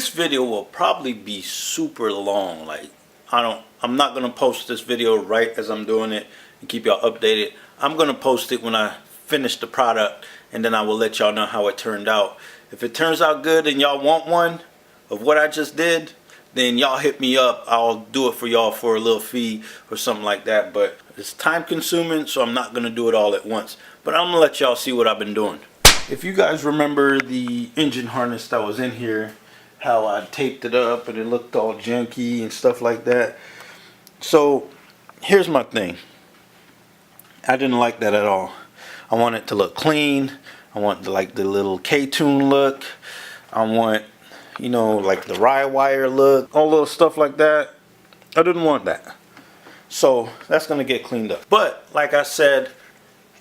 this video will probably be super long. Like, I'm not gonna post this video right as I'm doing it and keep y'all updated. I'm gonna post it when I finish the product, and then I will let y'all know how it turned out. If it turns out good and y'all want one of what I just did, then y'all hit me up. I'll do it for y'all for a little fee or something like that. But it's time consuming, so I'm not gonna do it all at once. But I'm gonna let y'all see what I've been doing. If you guys remember the engine harness that was in here, how I taped it up and it looked all janky and stuff like that. So here's my thing. I didn't like that at all. I want it to look clean. I want like the little K20 look. I want, you know, like the rye wire look, all little stuff like that. I didn't want that. So that's gonna get cleaned up. But like I said,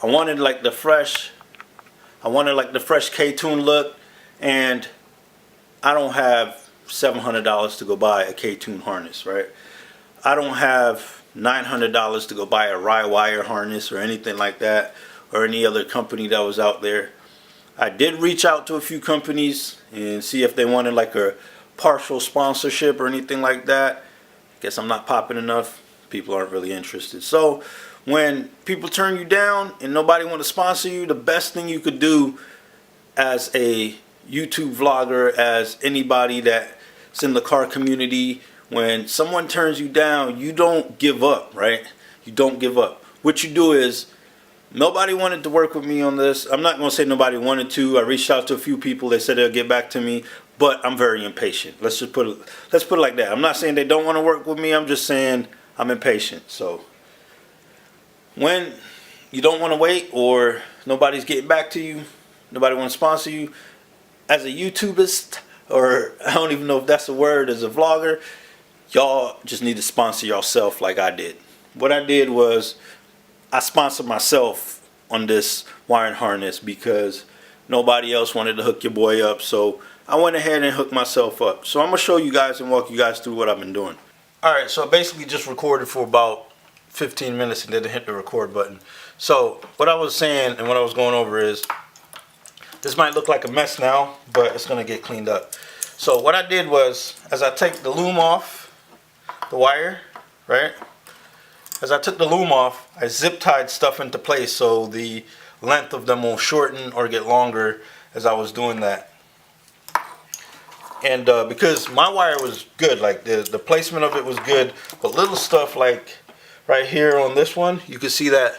I wanted like the fresh K20 look, and I don't have $700 to go buy a K20 harness, right? I don't have $900 to go buy a rye wire harness or anything like that, or any other company that was out there. I did reach out to a few companies and see if they wanted like a partial sponsorship or anything like that. Guess I'm not popping enough. People aren't really interested. So when people turn you down and nobody want to sponsor you, the best thing you could do as a YouTube vlogger, as anybody that's in the car community, when someone turns you down, you don't give up, right? You don't give up. What you do is, nobody wanted to work with me on this. I'm not going to say nobody wanted to. I reached out to a few people. They said they'll get back to me, but I'm very impatient. Let's put it like that. I'm not saying they don't want to work with me. I'm just saying I'm impatient. So when you don't want to wait, or nobody's getting back to you, nobody wants to sponsor you, as a YouTuberist, or I don't even know if that's a word, as a vlogger, y'all just need to sponsor yourself like I did. What I did was I sponsored myself on this wiring harness because nobody else wanted to hook your boy up. So I went ahead and hooked myself up. So I'm going to show you guys and walk you guys through what I've been doing. Alright, so I basically just recorded for about 15 minutes and then hit the record button. So what I was saying and what I was going over is, this might look like a mess now, but it's going to get cleaned up. So what I did was, as I take the loom off the wire, right? As I took the loom off, I zip tied stuff into place so the length of them won't shorten or get longer as I was doing that. And because my wire was good, like the placement of it was good, but little stuff like right here on this one, you can see that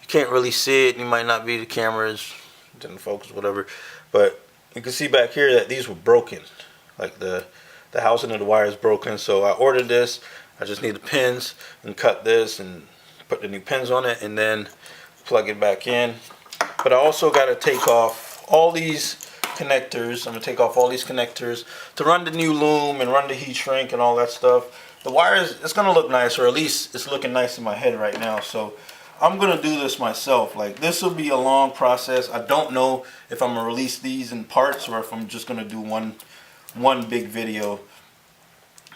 you can't really see it. You might not be, the cameras didn't focus, whatever, but you can see back here that these were broken. Like the housing of the wire is broken. So I ordered this. I just need the pins and cut this and put the new pins on it and then plug it back in. But I also got to take off all these connectors. I'm going to take off all these connectors to run the new loom and run the heat shrink and all that stuff. The wire it's going to look nice, or at least it's looking nice in my head right now. So I'm going to do this myself. Like, this will be a long process. I don't know if I'm going to release these in parts or if I'm just going to do one big video.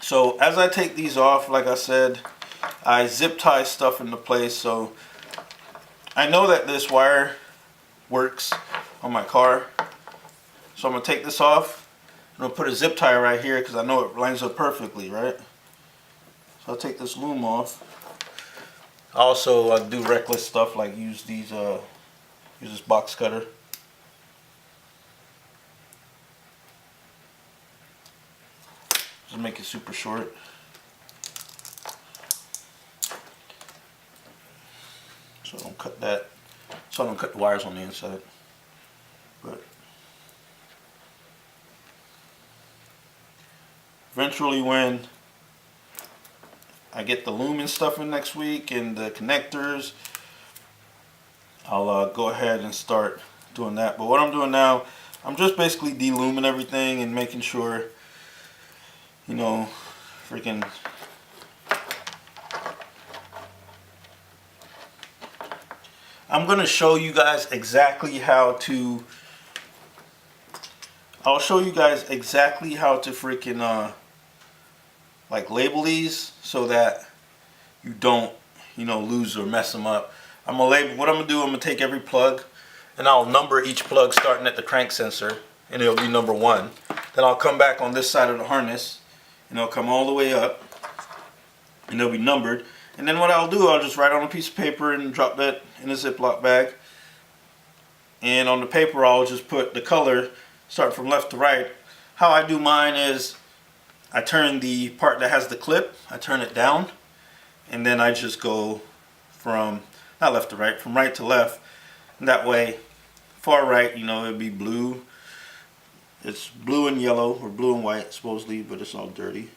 So as I take these off, like I said, I zip tie stuff into place. So I know that this wire works on my car. So I'm going to take this off. I'm going to put a zip tie right here because I know it lines up perfectly, right? So I'll take this loom off. Also, I do reckless stuff like use this box cutter. Just make it super short. So I don't cut that. So I don't cut the wires on the inside. But eventually, when I get the loom and stuff in next week and the connectors, I'll go ahead and start doing that. But what I'm doing now, I'm just basically de-looming everything and making sure, you know, freaking I'm gonna show you guys exactly how to freaking like label these so that you don't, you know, lose or mess them up. I'm gonna label, what I'm gonna do, I'm gonna take every plug and I'll number each plug starting at the crank sensor, and it'll be number 1. Then I'll come back on this side of the harness and it'll come all the way up and they'll be numbered. And then what I'll do, I'll just write on a piece of paper and drop that in a Ziploc bag. And on the paper I'll just put the color, start from left to right. How I do mine is I turn the part that has the clip, I turn it down, and then I just go from, not left to right, from right to left. And that way, far right, you know, it'd be blue. It's blue and yellow, or blue and white supposedly, but it's all dirty.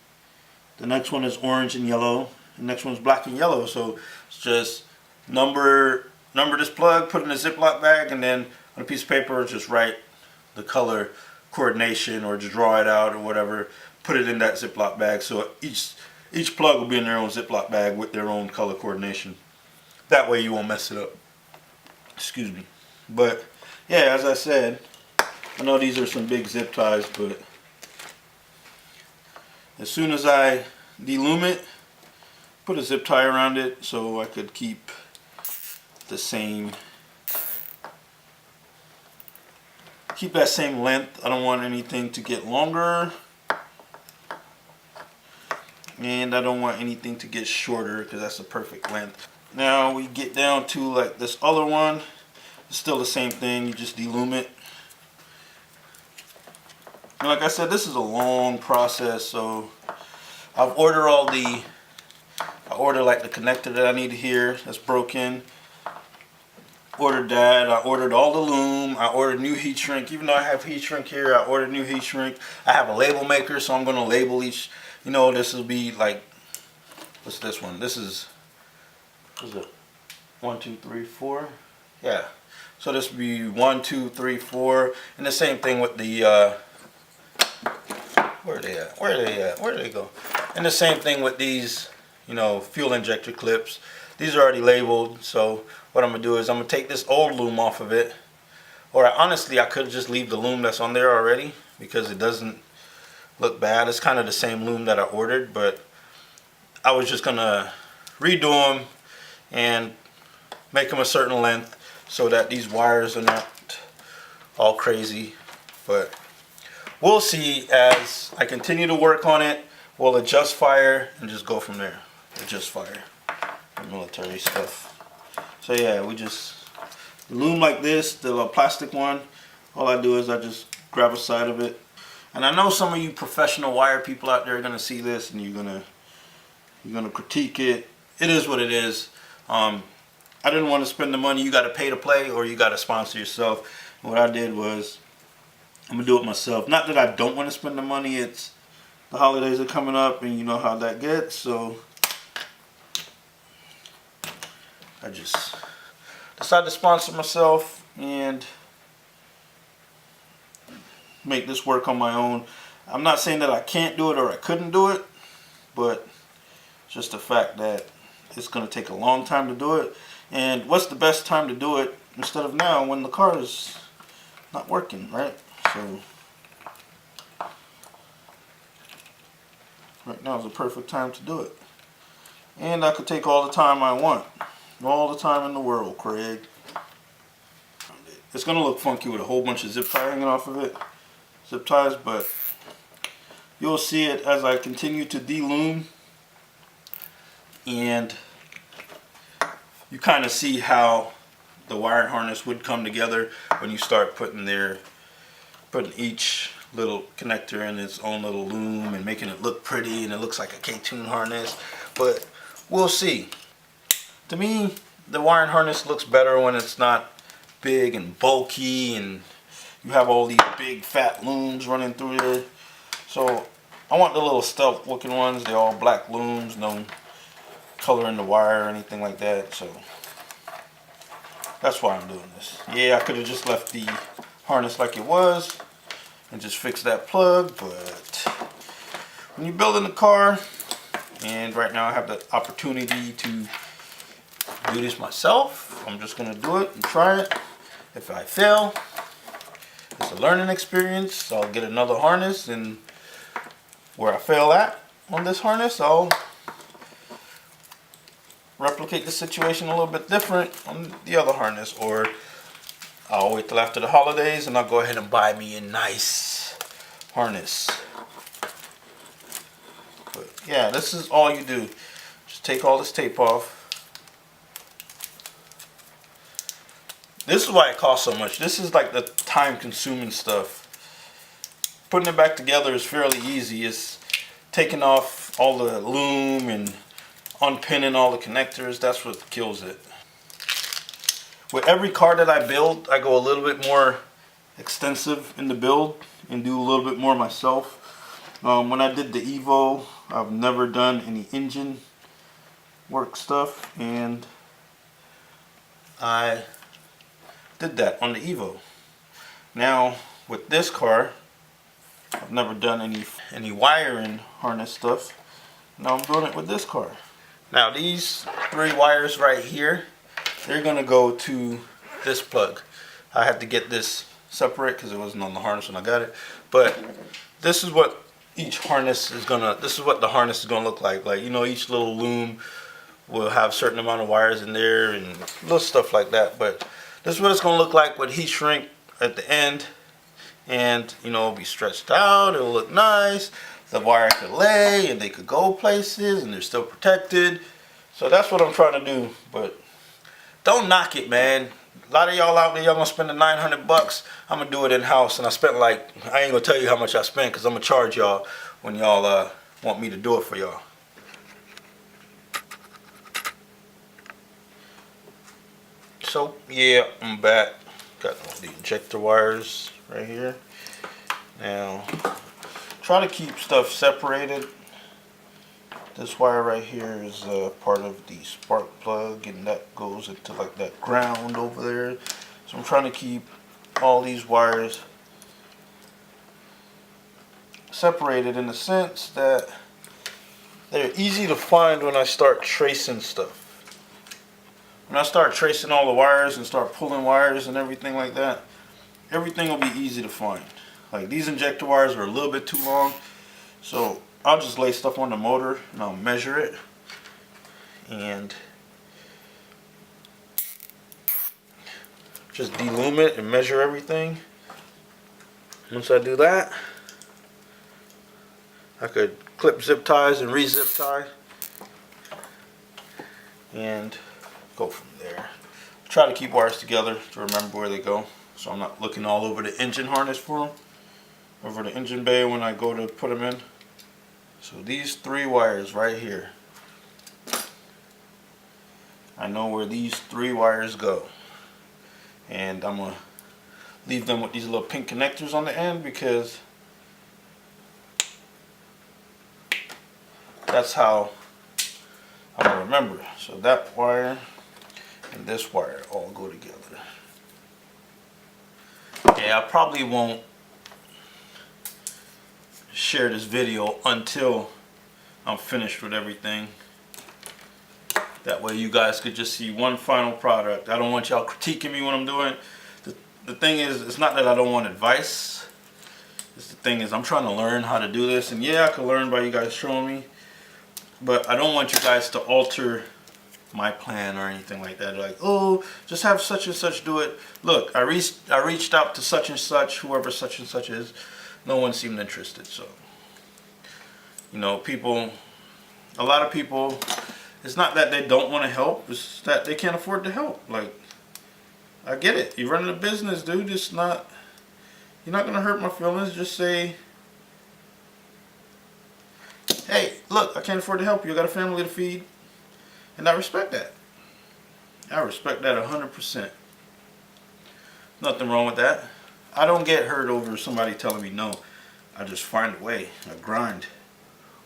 The next one is orange and yellow. The next one is black and yellow. So it's just number this plug, put it in a Ziploc bag, and then on a piece of paper just write the color coordination or just draw it out or whatever. Put it in that Ziploc bag, so each plug will be in their own Ziploc bag with their own color coordination. That way you won't mess it up. Excuse me. But yeah, as I said, I know these are some big zip ties, but as soon as I de-loom it, put a zip tie around it so I could keep the same, keep that same length. I don't want anything to get longer, and I don't want anything to get shorter because that's the perfect length. Now we get down to like this other one. It's still the same thing, you just de-loom it. And like I said, this is a long process, so I've ordered I ordered like the connector that I need here that's broken. Ordered that. I ordered all the loom. I ordered new heat shrink. Even though I have heat shrink here, I ordered new heat shrink. I have a label maker, so I'm going to label each. You know, this will be like, what's this one? This is, what's it? 1, 2, 3, 4. Yeah. So this would be 1, 2, 3, 4. And the same thing with the, where are they at? Where are they at? Where do they go? And the same thing with these, you know, fuel injector clips. These are already labeled, so what I'm going to do is I'm going to take this old loom off of it. Or honestly, I could just leave the loom that's on there already because it doesn't look bad. It's kind of the same loom that I ordered, but I was just going to redo them and make them a certain length so that these wires are not all crazy. But we'll see as I continue to work on it. We'll adjust fire and just go from there. Adjust fire. Military stuff. So yeah, we just loom like this, the little plastic one. All I do is I just grab a side of it. And I know some of you professional wire people out there are gonna see this and you're gonna critique it. It is what it is. I didn't want to spend the money. You got to pay to play, or you got to sponsor yourself. And what I did was I'm gonna do it myself. Not that I don't want to spend the money. It's the holidays are coming up, and you know how that gets. So I just decided to sponsor myself and make this work on my own. I'm not saying that I can't do it or I couldn't do it, but just the fact that it's going to take a long time to do it. And what's the best time to do it instead of now when the car is not working, right? So right now is the perfect time to do it. And I could take all the time I want. All the time in the world, Craig. It's going to look funky with a whole bunch of zip tie hanging off of it. Zip ties, but you'll see it as I continue to de-loom. And you kind of see how the wire harness would come together when you start putting each little connector in its own little loom and making it look pretty, and it looks like a K20 harness. But we'll see. To me, the wiring harness looks better when it's not big and bulky and you have all these big fat looms running through there. So I want the little stealth looking ones. They're all black looms, no color in the wire or anything like that. So that's why I'm doing this. Yeah, I could have just left the harness like it was and just fixed that plug, but when you're building a car, and right now I have the opportunity to do this myself, I'm just gonna do it and try it. If I fail, it's a learning experience. So I'll get another harness, and where I fail at on this harness, I'll replicate the situation a little bit different on the other harness, or I'll wait till after the holidays and I'll go ahead and buy me a nice harness. But yeah, this is all you do. Just take all this tape off. This is why it costs so much. This is like the time consuming stuff. Putting it back together is fairly easy. It's taking off all the loom and unpinning all the connectors. That's what kills it. With every car that I build, I go a little bit more extensive in the build and do a little bit more myself. When I did the Evo, I've never done any engine work stuff, and I did that on the Evo. Now with this car, I've never done any wiring harness stuff. Now I'm doing it with this car. Now these 3 wires right here, they're gonna go to this plug. I had to get this separate because it wasn't on the harness when I got it. But this is what each harness is gonna, this is what the harness is gonna look like. Like, you know, each little loom will have a certain amount of wires in there and little stuff like that. But this is what it's gonna look like with heat shrink at the end. And, you know, it'll be stretched out, it'll look nice. The wire could lay and they could go places and they're still protected. So that's what I'm trying to do. But don't knock it, man. A lot of y'all out there, y'all gonna spend the $900. I'm gonna do it in house, and I spent like, I ain't gonna tell you how much I spent because I'm gonna charge y'all when y'all want me to do it for y'all. So yeah, I'm back. Got all the injector wires right here. Now, try to keep stuff separated. This wire right here is part of the spark plug, and that goes into like that ground over there. So I'm trying to keep all these wires separated in the sense that they're easy to find when I start tracing stuff. When I start tracing all the wires and start pulling wires and everything like that, everything will be easy to find. Like these injector wires are a little bit too long, so I'll just lay stuff on the motor and I'll measure it, and just deloom it and measure everything. Once I do that, I could clip zip ties and re-zip tie and go from there. Try to keep wires together to remember where they go, so I'm not looking all over the engine harness for them, over the engine bay when I go to put them in. So these 3 wires right here, I know where these 3 wires go, and I'm gonna leave them with these little pink connectors on the end because that's how I'm gonna remember. So that wire and this wire all go together. Yeah, I probably won't share this video until I'm finished with everything. That way you guys could just see one final product. I don't want y'all critiquing me when I'm doing it. The thing is, it's not that I don't want advice. The thing is, I'm trying to learn how to do this, and yeah, I can learn by you guys showing me, but I don't want you guys to alter my plan or anything like that. Like, oh, just have such and such do it. Look, I reached out to such and such, whoever such and such is. No one seemed interested. So, you know, a lot of people, it's not that they don't want to help, it's that they can't afford to help. Like, I get it. You're running a business, dude. It's not, you're not going to hurt my feelings. Just say, hey, look, I can't afford to help you. I got a family to feed. And I respect that. I respect that 100%. Nothing wrong with that. I don't get hurt over somebody telling me no. I just find a way. I grind.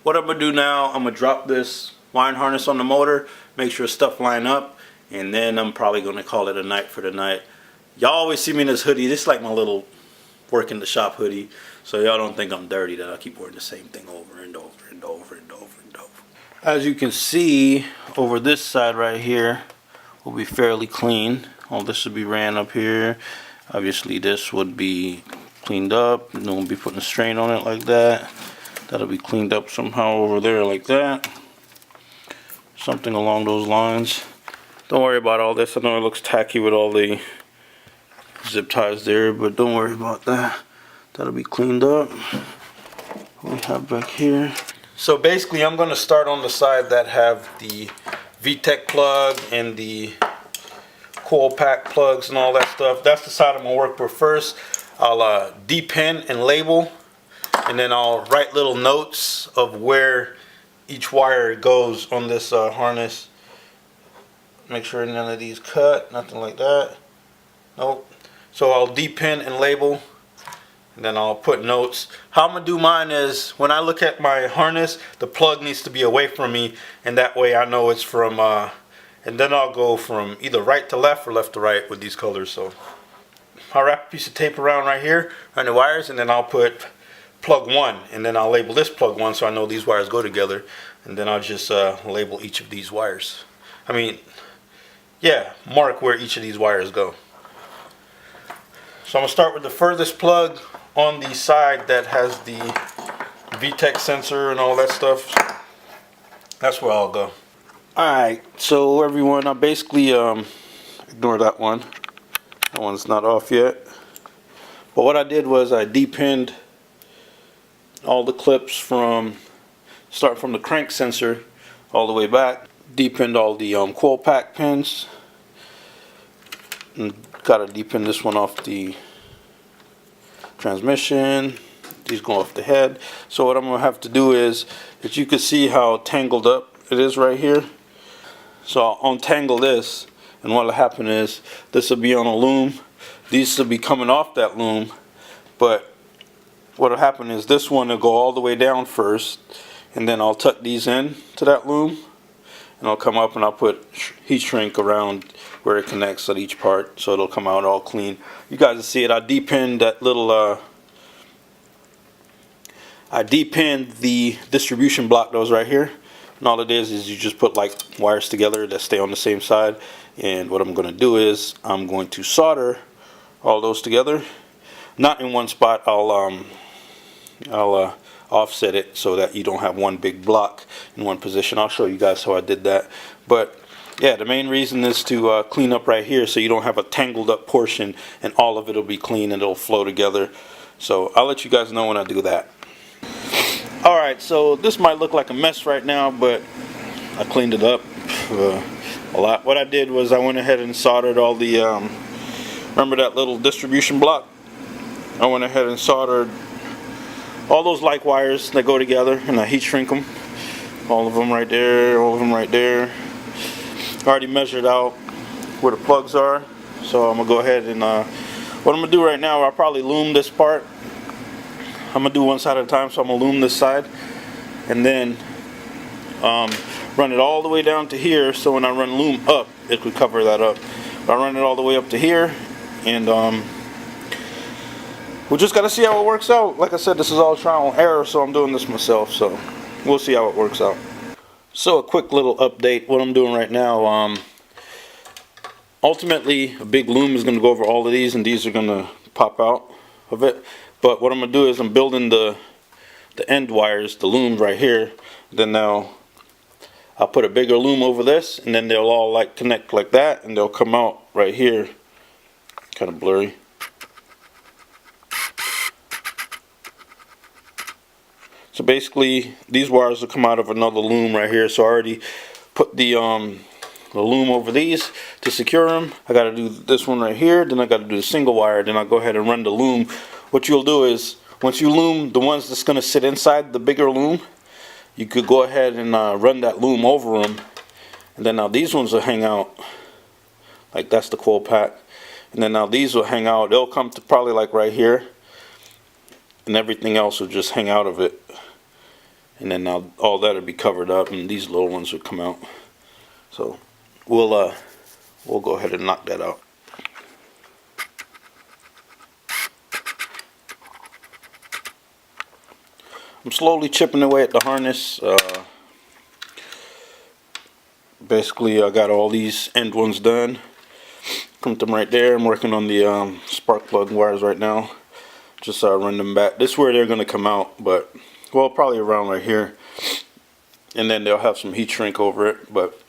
What I'm going to do now, I'm going to drop this wiring harness on the motor, make sure stuff line up, and then I'm probably going to call it a night for the night. Y'all always see me in this hoodie. This is like my little work in the shop hoodie, so y'all don't think I'm dirty that I keep wearing the same thing over and over and over and over and over. As you can see, over this side right here will be fairly clean. All this will be ran up here. Obviously this would be cleaned up. No one will be putting a strain on it like that. That'll be cleaned up somehow over there like that. Something along those lines. Don't worry about all this. I know it looks tacky with all the zip ties there, but don't worry about that. That'll be cleaned up. We have back here. So basically I'm going to start on the side that have the VTEC plug and the coil pack plugs and all that stuff. That's the side I'm going to work with first. I'll depin and label, and then I'll write little notes of where each wire goes on this harness. Make sure none of these cut, nothing like that. Nope. So I'll depin and label, and then I'll put notes. How I'm gonna do mine is, when I look at my harness, the plug needs to be away from me, and that way I know it's from and then I'll go from either right to left or left to right with these colors. So I'll wrap a piece of tape around right here on the wires, and then I'll put plug 1, and then I'll label this plug 1 so I know these wires go together, and then I'll just label each of these wires. I mean, yeah, mark where each of these wires go. So I'm going to start with the furthest plug on the side that has the VTEC sensor and all that stuff. That's where I'll go. Alright, so everyone, I basically ignore that one. That one's not off yet. But what I did was I depinned all the clips start from the crank sensor all the way back. Depinned all the coil pack pins. And got to depin this one off the transmission. These go off the head. So what I'm going to have to do is, if you can see how tangled up it is right here. So I'll untangle this, and what will happen is this will be on a loom. These will be coming off that loom, but what will happen is this one will go all the way down first, and then I'll tuck these in to that loom, and I'll come up and I'll put heat shrink around where it connects at each part, so it'll come out all clean. You guys will see it. I depinned that little I depinned the distribution block that was right here. And all it is you just put like wires together that stay on the same side. And what I'm going to do is I'm going to solder all those together. Not in one spot. I'll offset it so that you don't have one big block in one position. I'll show you guys how I did that. But yeah, the main reason is to clean up right here so you don't have a tangled up portion, and all of it will be clean and it'll flow together. So I'll let you guys know when I do that. Alright, so this might look like a mess right now, but I cleaned it up a lot. What I did was I went ahead and soldered all the, remember that little distribution block? I went ahead and soldered all those like wires that go together, and I heat shrink them. All of them right there, all of them right there. I already measured out where the plugs are, so I'm going to go ahead and, what I'm going to do right now, I'll probably loom this part. I'm going to do one side at a time, so I'm going to loom this side, and then run it all the way down to here, so when I run loom up, it could cover that up. But I run it all the way up to here, and we just got to see how it works out. Like I said, this is all trial and error, so I'm doing this myself, so we'll see how it works out. So a quick little update, what I'm doing right now, ultimately a big loom is going to go over all of these, and these are going to pop out of it. But what I'm going to do is I'm building the end wires, the looms right here. Then now I'll put a bigger loom over this, and then they'll all like connect like that, and they'll come out right here. Kind of blurry. So basically these wires will come out of another loom right here. So I already put the loom over these to secure them. I got to do this one right here, then I got to do the single wire, then I'll go ahead and run the loom. What you'll do is, once you loom the ones that's going to sit inside the bigger loom, you could go ahead and run that loom over them, and then now these ones will hang out, like that's the coil pack, and then now these will hang out, they'll come to probably like right here, and everything else will just hang out of it, and then now all that will be covered up, and these little ones will come out. So we'll go ahead and knock that out. I'm slowly chipping away at the harness. Basically I got all these end ones done. Put them right there. I'm working on the spark plug wires right now. Just run them back. This is where they're going to come out, but well, probably around right here. And then they'll have some heat shrink over it, but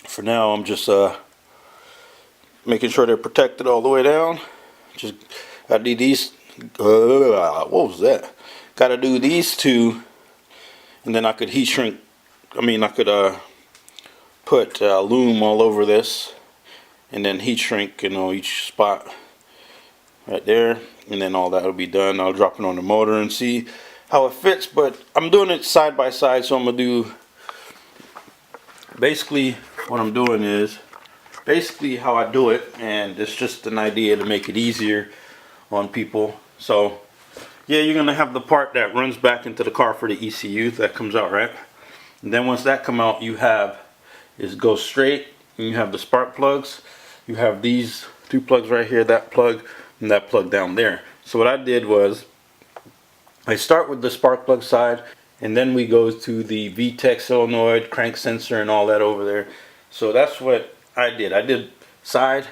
for now I'm just making sure they're protected all the way down. Just got these what was that? Got to do these two, and then I could heat shrink. I could put loom all over this, and then heat shrink, each spot right there, and then all that will be done. I'll drop it on the motor and see how it fits, but I'm doing it side by side, so I'm gonna do basically what I'm doing is basically how I do it, and it's just an idea to make it easier on people. So yeah, you're gonna have the part that runs back into the car for the ECU that comes out, right? And then once that come out, you have is go straight, and you have the spark plugs. You have these two plugs right here, that plug and that plug down there. So what I did was I start with the spark plug side, and then we go to the VTEC solenoid, crank sensor, and all that over there. So that's what I did. I did side.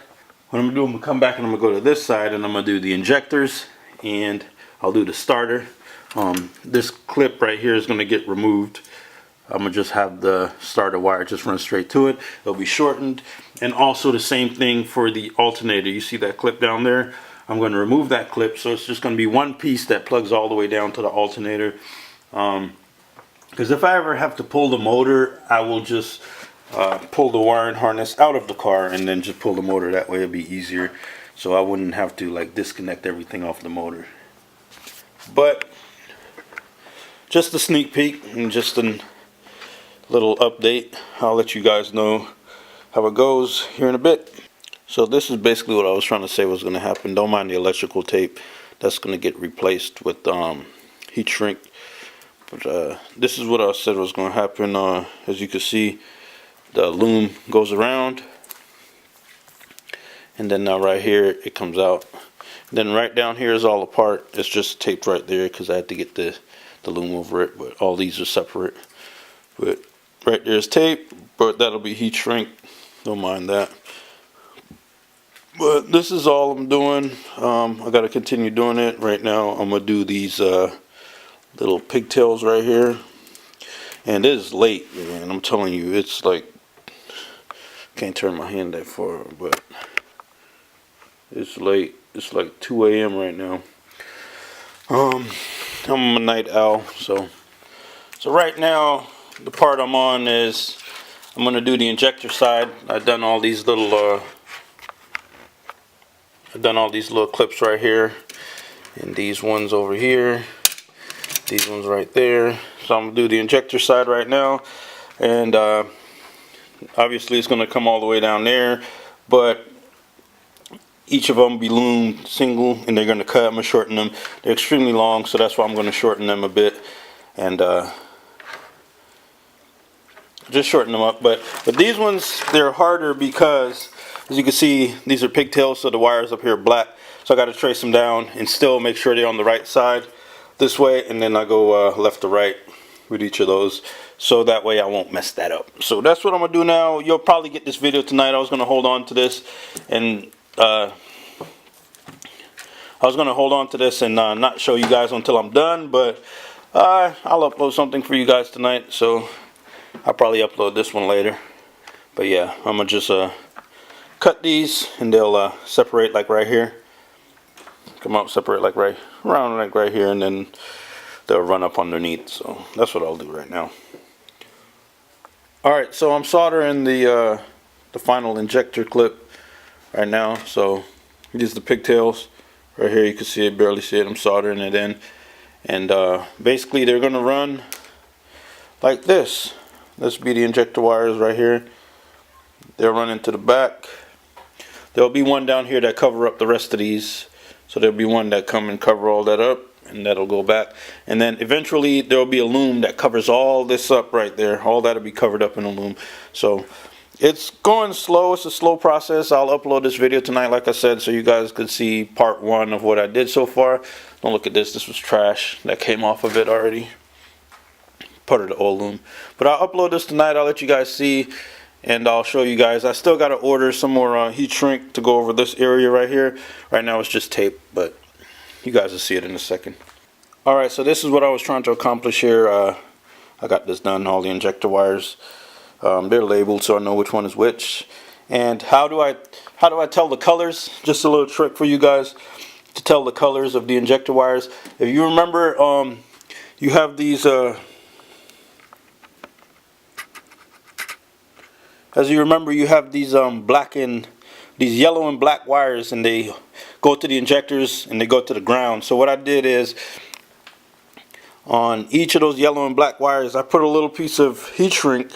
What I'm gonna do, I'm gonna come back and I'm gonna go to this side, and I'm gonna do the injectors, and I'll do the starter. This clip right here is gonna get removed. I'm gonna just have the starter wire just run straight to it. It'll be shortened, and also the same thing for the alternator. You see that clip down there? I'm going to remove that clip, so it's just going to be one piece that plugs all the way down to the alternator. Because if I ever have to pull the motor, I will just pull the wiring harness out of the car and then just pull the motor. That way it'll be easier, so I wouldn't have to like disconnect everything off the motor. But just a sneak peek and just a little update. I'll let you guys know how it goes here in a bit. So this is basically what I was trying to say was going to happen. Don't mind the electrical tape. That's going to get replaced with heat shrink. But this is what I said was going to happen. As you can see, the loom goes around, and then now right here it comes out. Then right down here is all apart. It's just taped right there because I had to get the loom over it. But all these are separate. But right there's tape, but that'll be heat shrink. Don't mind that. But this is all I'm doing. I got to continue doing it. Right now I'm going to do these little pigtails right here. And it is late, man. I'm telling you, it's like, can't turn my hand that far, but it's late. It's like 2 a.m. right now. I'm a night owl, so right now the part I'm on is I'm going to do the injector side. I've done all these little clips right here, and these ones over here, these ones right there. So I'm gonna do the injector side right now, and obviously it's gonna come all the way down there, but each of them will be loomed single, and they're gonna cut. I'm gonna shorten them. They're extremely long, so that's why I'm gonna shorten them a bit, and just shorten them up. But these ones, they're harder because, as you can see, these are pigtails, so the wires up here are black. So I got to trace them down and still make sure they're on the right side this way, and then I go left to right with each of those, so that way I won't mess that up. So that's what I'm gonna do now. You'll probably get this video tonight. I was gonna hold on to this and not show you guys until I'm done, but I'll upload something for you guys tonight, so I'll probably upload this one later. But yeah, I'm gonna just cut these, and they'll separate like right here. Come out, separate like right around, like right here, and then they'll run up underneath. So that's what I'll do right now. Alright, so I'm soldering the final injector clip right now. So these are the pigtails right here. You can see it, barely see it. I'm soldering it in, and basically they're gonna run like this. This be the injector wires right here. They'll run into the back. There'll be one down here that cover up the rest of these. So there'll be one that come and cover all that up, and that'll go back. And then eventually there'll be a loom that covers all this up right there. All that'll be covered up in a loom. So it's going slow. It's a slow process. I'll upload this video tonight, like I said, so you guys could see part 1 of what I did so far. Don't look at this. This was trash that came off of it already. Part of the old loom. But I'll upload this tonight. I'll let you guys see, and I'll show you guys. I still got to order some more heat shrink to go over this area right here. Right now it's just tape, but you guys will see it in a second. Alright, so this is what I was trying to accomplish here. I got this done, all the injector wires. They're labeled so I know which one is which. And how do I tell the colors? Just a little trick for you guys. to tell the colors of the injector wires. If you remember, you have these, as you remember, you have these these yellow and black wires, and they go to the injectors and they go to the ground. So what I did is, on each of those yellow and black wires, I put a little piece of heat shrink.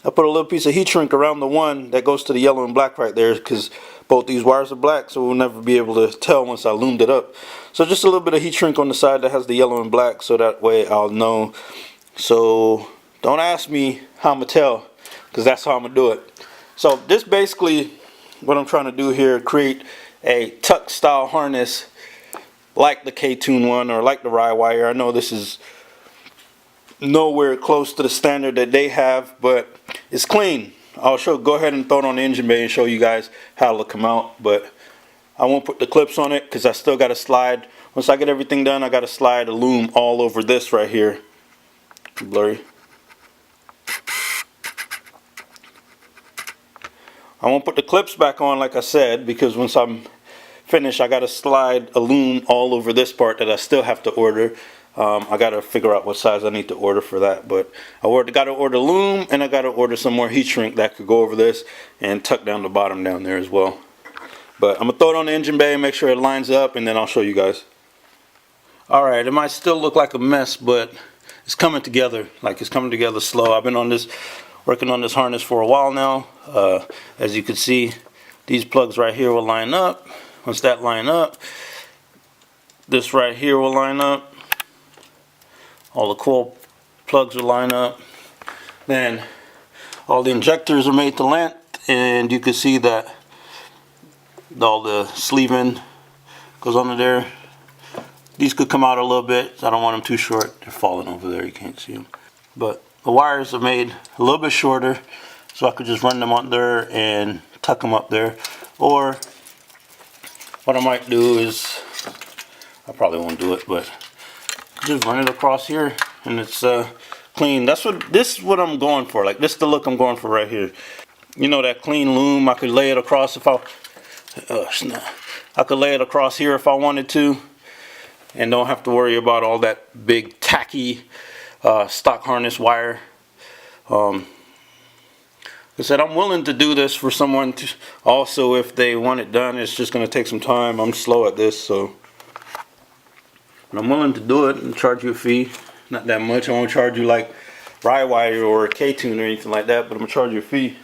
I put a little piece of heat shrink around the one that goes to the yellow and black right there, because both these wires are black, so we'll never be able to tell once I loomed it up. So just a little bit of heat shrink on the side that has the yellow and black, so that way I'll know. So don't ask me how I'm going to tell, because that's how I'm going to do it. So this basically, what I'm trying to do here, create a tuck style harness like the K20 one or like the Rye wire. I know this is nowhere close to the standard that they have, but it's clean. I'll go ahead and throw it on the engine bay and show you guys how it'll come out, but I won't put the clips on it because I still got to slide. Once I get everything done, I got to slide a loom all over this right here. Blurry. I won't put the clips back on like I said, because once I'm finished, I got to slide a loom all over this part that I still have to order. I got to figure out what size I need to order for that, but I got to order loom, and I got to order some more heat shrink that could go over this and tuck down the bottom down there as well. But I'm going to throw it on the engine bay and make sure it lines up, and then I'll show you guys. Alright, it might still look like a mess, but it's coming together. Like, it's coming together slow. I've been working on this harness for a while now. As you can see, these plugs right here will line up. Once that line up, this right here will line up. All the coil plugs will line up. Then all the injectors are made to length, and you can see that all the sleeving goes under there. These could come out a little bit. I don't want them too short. They're falling over there. You can't see them. But the wires are made a little bit shorter, so I could just run them under and tuck them up there. Or what I might do is, I probably won't do it, but just run it across here, and it's clean. This is what I'm going for. Like, this is the look I'm going for right here. You know, that clean loom. I could lay it across if I could lay it across here if I wanted to, and don't have to worry about all that big tacky stock harness wire. Like I said, I'm willing to do this for someone to also, if they want it done. It's just going to take some time. I'm slow at this, so. But I'm willing to do it and charge you a fee. Not that much. I won't charge you like Rye wire or K20 or anything like that, but I'm going to charge you a fee.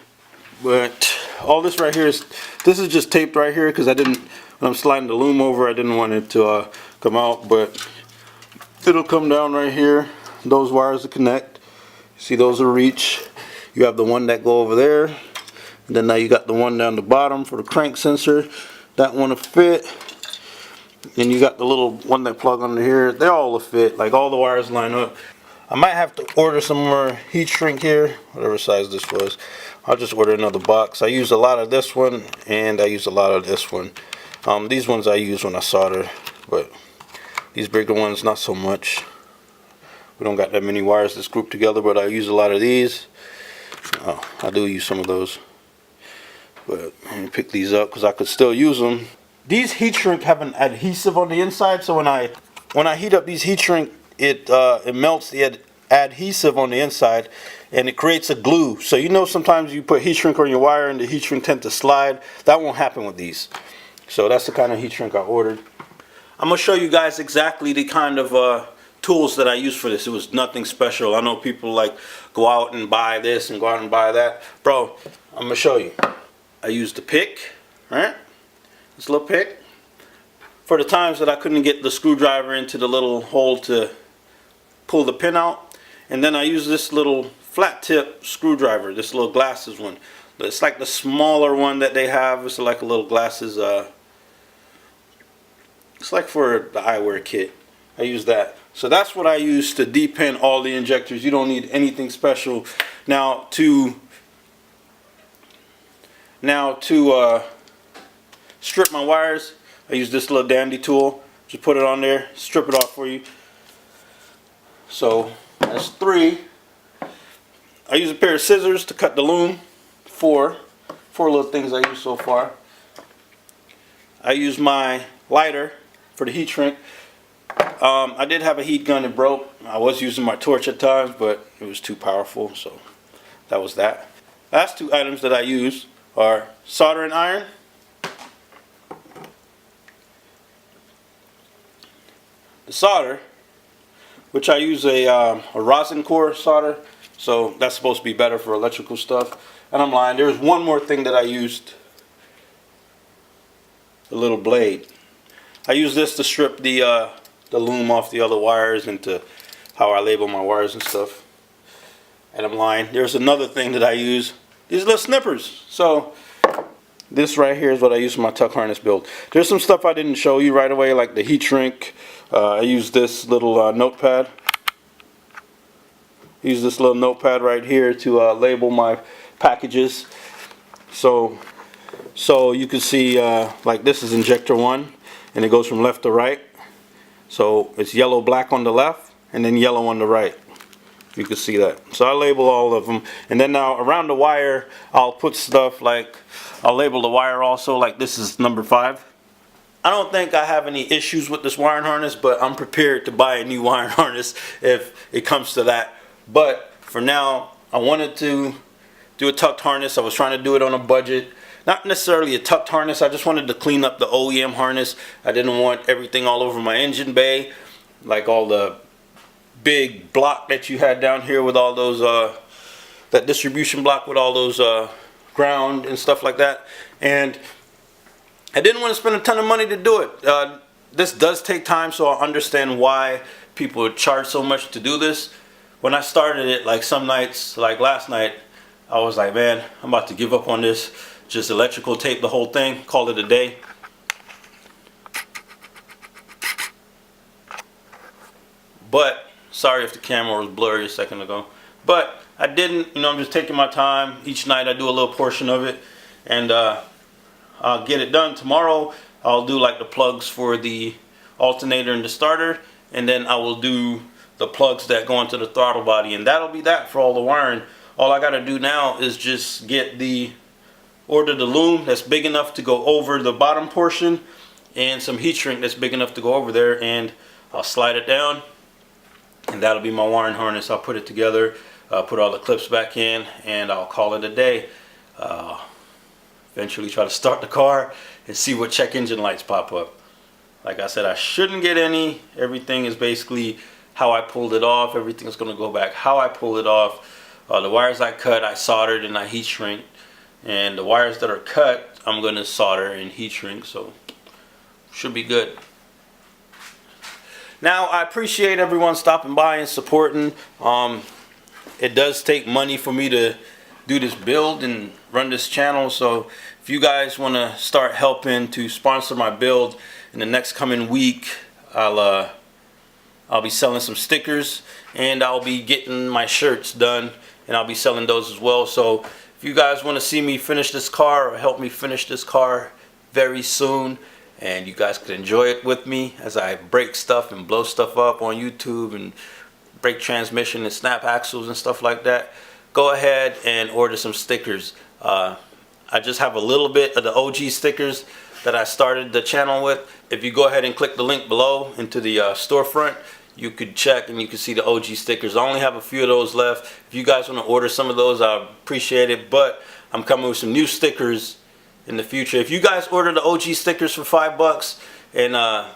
But all this right here is just taped right here, because when I'm sliding the loom over, I didn't want it to come out, but it'll come down right here. Those wires to connect. See, those are reach. You have the one that go over there, and then now you got the one down the bottom for the crank sensor. That one will fit. And you got the little one that plug under here. They all will fit. Like, all the wires line up. I might have to order some more heat shrink here, whatever size this was. I'll just order another box. I use a lot of this one, and I use a lot of this one. These ones I use when I solder, but these bigger ones not so much. We don't got that many wires that's grouped together, but I use a lot of these. I do use some of those, but let me pick these up because I could still use them. These heat shrink have an adhesive on the inside, so when I heat up these heat shrink, it melts the adhesive on the inside, and it creates a glue. So you know, sometimes you put heat shrink on your wire and the heat shrink tend to slide. That won't happen with these. So that's the kind of heat shrink I ordered. I'm gonna show you guys exactly the kind of tools that I use for this. It was nothing special. I know people like go out and buy this and go out and buy that. Bro, I'm gonna show you. I used the pick, right? This little pick. For the times that I couldn't get the screwdriver into the little hole to pull the pin out. And then I use this little flat tip screwdriver, this little glasses one. It's like the smaller one that they have. It's like a little glasses, it's like for the eyewear kit. I use that. So that's what I use to de-pin all the injectors. You don't need anything special. Now to strip my wires, I use this little dandy tool. Just put it on there, strip it off for you. So that's 3. I use a pair of scissors to cut the loom. 4 4 little things I use so far. I use my lighter for the heat shrink. I did have a heat gun that broke. I was using my torch at times, but it was too powerful, so that was that. Last 2 items that I use are soldering iron. The solder, which I use a rosin core solder, so that's supposed to be better for electrical stuff. And I'm lying, there's one more thing that I used, a little blade. I use this to strip the loom off the other wires and to how I label my wires and stuff. And I'm lying, there's another thing that I use, these little snippers. So this right here is what I use for my tuck harness build. There's some stuff I didn't show you right away, like the heat shrink. I use this little notepad. Use this little notepad right here to label my packages. So you can see like this is Injector 1, and it goes from left to right. So it's yellow, black on the left, and then yellow on the right. You can see that. So I label all of them, and then now around the wire I'll put stuff like, I'll label the wire also, like this is number 5. I don't think I have any issues with this wiring harness, but I'm prepared to buy a new wiring harness if it comes to that. But for now, I wanted to do a tucked harness. I was trying to do it on a budget. Not necessarily a tucked harness, I just wanted to clean up the OEM harness. I didn't want everything all over my engine bay, like all the big block that you had down here with all those, that distribution block with all those ground and stuff like that. And I didn't want to spend a ton of money to do it. This does take time, so I understand why people would charge so much to do this. When I started it, like some nights, like last night, I was like, man, I'm about to give up on this. Just electrical tape the whole thing, call it a day. But, sorry if the camera was blurry a second ago. But I didn't, I'm just taking my time. Each night I do a little portion of it. And I'll get it done tomorrow. I'll do like the plugs for the alternator and the starter, and then I will do the plugs that go into the throttle body, and that'll be that for all the wiring. All I gotta do now is just order the loom that's big enough to go over the bottom portion, and some heat shrink that's big enough to go over there, and I'll slide it down, and that'll be my wiring harness. I'll put it together, put all the clips back in, and I'll call it a day. Eventually try to start the car and see what check engine lights pop up. Like I said, I shouldn't get any. Everything is basically how I pulled it off. Everything's going to go back how I pulled it off. The wires I cut, I soldered and I heat shrink. And the wires that are cut, I'm going to solder and heat shrink. So should be good. Now, I appreciate everyone stopping by and supporting. It does take money for me to do this build and run this channel, so if you guys want to start helping to sponsor my build in the next coming week, I'll be selling some stickers, and I'll be getting my shirts done, and I'll be selling those as well. So if you guys want to see me finish this car or help me finish this car very soon, and you guys could enjoy it with me as I break stuff and blow stuff up on YouTube and break transmission and snap axles and stuff like that, go ahead and order some stickers. I just have a little bit of the OG stickers that I started the channel with. If you go ahead and click the link below into the storefront, you could check and you can see the OG stickers. I only have a few of those left. If you guys want to order some of those, I appreciate it. But I'm coming with some new stickers in the future. If you guys order the OG stickers for $5, and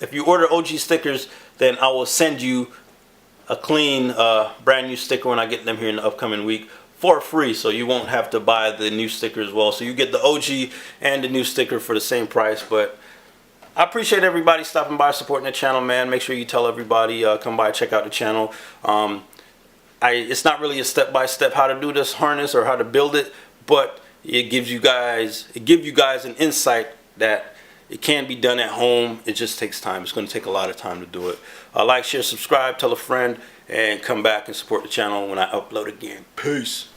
if you order OG stickers, then I will send you a clean brand new sticker when I get them here in the upcoming week for free, so you won't have to buy the new sticker as well. So you get the OG and the new sticker for the same price. But I appreciate everybody stopping by, supporting the channel, man. Make sure you tell everybody, come by, check out the channel. It's not really a step-by-step how to do this harness or how to build it, but it gives you guys an insight that it can be done at home. It just takes time. It's going to take a lot of time to do it. Like, share, subscribe, tell a friend, and come back and support the channel when I upload again. Peace.